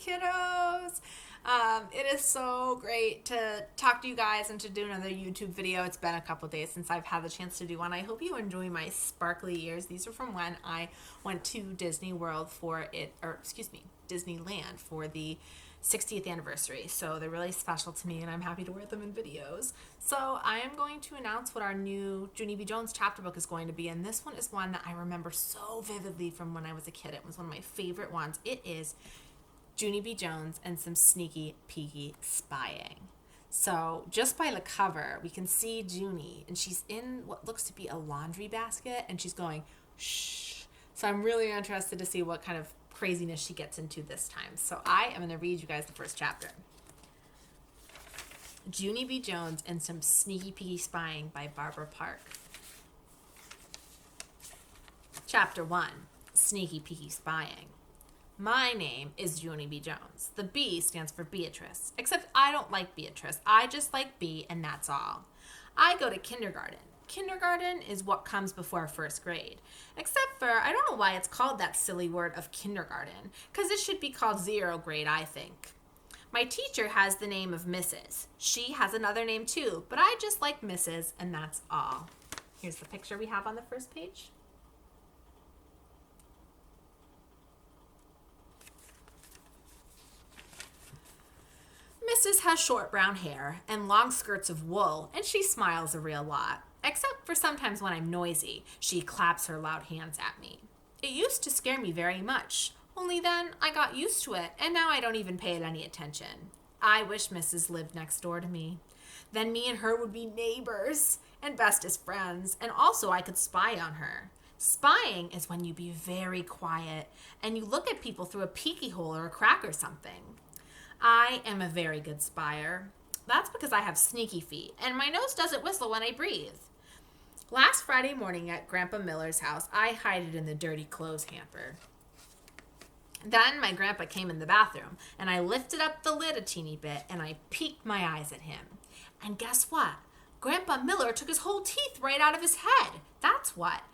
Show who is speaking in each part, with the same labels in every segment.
Speaker 1: kiddos. It is so great to talk to you guys and to do another YouTube video. It's been a couple days since I've had the chance to do one. I hope you enjoy my sparkly ears. These are from when I went to Disney World Disneyland for the 60th anniversary. So they're really special to me and I'm happy to wear them in videos. So I am going to announce what our new Junie B Jones chapter book is going to be. And this one is one that I remember so vividly from when I was a kid. It was one of my favorite ones. It is Junie B Jones and Some Sneaky Peeky Spying. So just by the cover, we can see Junie, and she's in what looks to be a laundry basket, and she's going, shh. So I'm really interested to see what kind of craziness she gets into this time. So I am going to read you guys the first chapter. Junie B Jones and Some Sneaky Peeky Spying by Barbara Park. Chapter 1, Sneaky Peeky Spying. My name is Junie B Jones. The B stands for Beatrice, except I don't like Beatrice. I just like B, and that's all. I go to kindergarten. Kindergarten is what comes before first grade, except for I don't know why it's called that silly word of kindergarten, because it should be called 0 grade, I think. My teacher has the name of Mrs. She has another name too, but I just like Mrs., and that's all. Here's the picture we have on the first page. Mrs. has short brown hair and long skirts of wool, and she smiles a real lot. Except for sometimes when I'm noisy, she claps her loud hands at me. It used to scare me very much, only then I got used to it, and now I don't even pay it any attention. I wish Mrs. lived next door to me. Then me and her would be neighbors and bestest friends, and also I could spy on her. Spying is when you be very quiet, and you look at people through a peeky hole or a crack or something. I am a very good spyer. That's because I have sneaky feet, and my nose doesn't whistle when I breathe. Last Friday morning at Grandpa Miller's house, I hid it in the dirty clothes hamper. Then my grandpa came in the bathroom, and I lifted up the lid a teeny bit, and I peeked my eyes at him. And guess what? Grandpa Miller took his whole teeth right out of his head. That's what.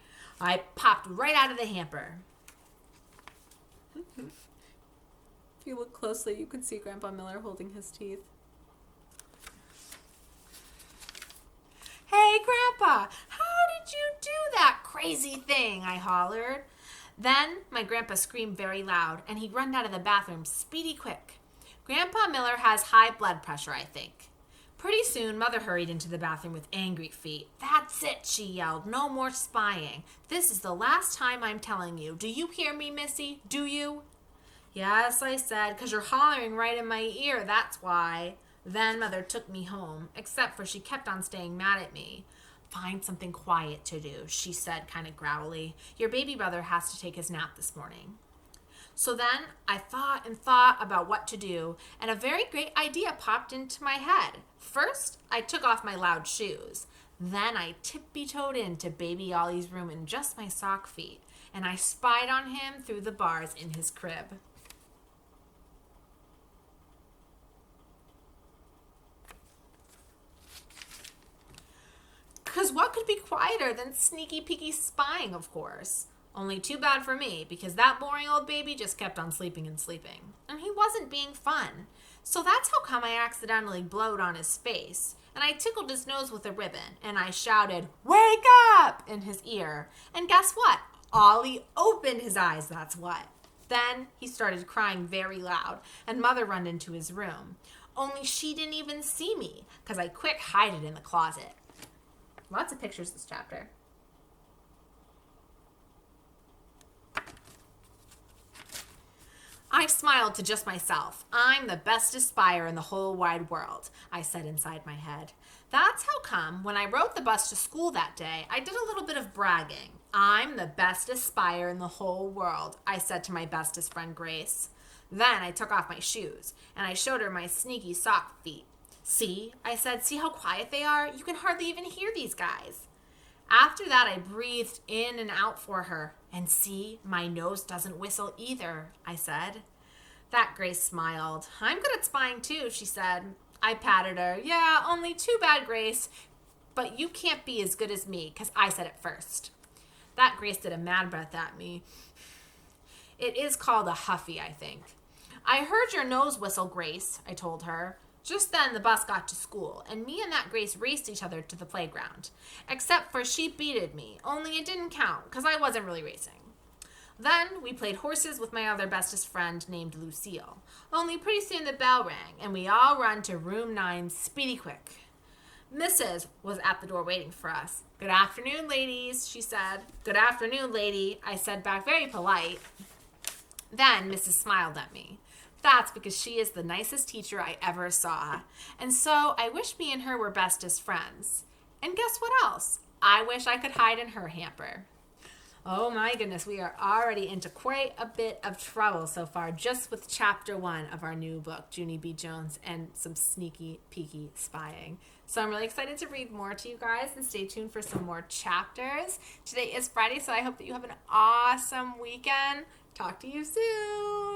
Speaker 1: I popped right out of the hamper. If you look closely, you can see Grandpa Miller holding his teeth. Hey, Grandpa, how did you do that crazy thing? I hollered. Then my grandpa screamed very loud, and he run out of the bathroom speedy quick. Grandpa Miller has high blood pressure, I think. Pretty soon, Mother hurried into the bathroom with angry feet. That's it, she yelled. No more spying. This is the last time I'm telling you. Do you hear me, Missy? Do you? Yes, I said, 'cause you're hollering right in my ear, that's why. Then Mother took me home, except for she kept on staying mad at me. Find something quiet to do, she said kind of growly. Your baby brother has to take his nap this morning. So then I thought and thought about what to do, and a very great idea popped into my head. First, I took off my loud shoes. Then I tippy-toed into Baby Ollie's room in just my sock feet, and I spied on him through the bars in his crib. Because what could be quieter than sneaky peeky spying, of course? Only too bad for me, because that boring old baby just kept on sleeping and sleeping. And he wasn't being fun. So that's how come I accidentally blowed on his face. And I tickled his nose with a ribbon, and I shouted, "Wake up!" in his ear. And guess what? Ollie opened his eyes, that's what. Then he started crying very loud, and Mother run into his room. Only she didn't even see me, because I quick hid it in the closet. Lots of pictures this chapter. I smiled to just myself. I'm the bestest spyer in the whole wide world, I said inside my head. That's how come when I rode the bus to school that day, I did a little bit of bragging. I'm the bestest spyer in the whole world, I said to my bestest friend Grace. Then I took off my shoes, and I showed her my sneaky sock feet. See, I said, see how quiet they are? You can hardly even hear these guys. After that, I breathed in and out for her. And see, my nose doesn't whistle either, I said. That Grace smiled. I'm good at spying too, she said. I patted her. Yeah, only too bad, Grace. But you can't be as good as me, 'cause I said it first. That Grace did a mad breath at me. It is called a huffy, I think. I heard your nose whistle, Grace, I told her. Just then the bus got to school, and me and that Grace raced each other to the playground. Except for she beated me, only it didn't count, because I wasn't really racing. Then we played horses with my other bestest friend named Lucille. Only pretty soon the bell rang, and we all run to room 9 speedy quick. Mrs. was at the door waiting for us. Good afternoon, ladies, she said. Good afternoon, lady, I said back, very polite. Then Mrs. smiled at me. That's because she is the nicest teacher I ever saw. And so I wish me and her were bestest friends. And guess what else? I wish I could hide in her hamper. Oh my goodness, we are already into quite a bit of trouble so far, just with chapter 1 of our new book, Junie B. Jones and Some Sneaky Peeky Spying. So I'm really excited to read more to you guys, and stay tuned for some more chapters. Today is Friday, so I hope that you have an awesome weekend. Talk to you soon.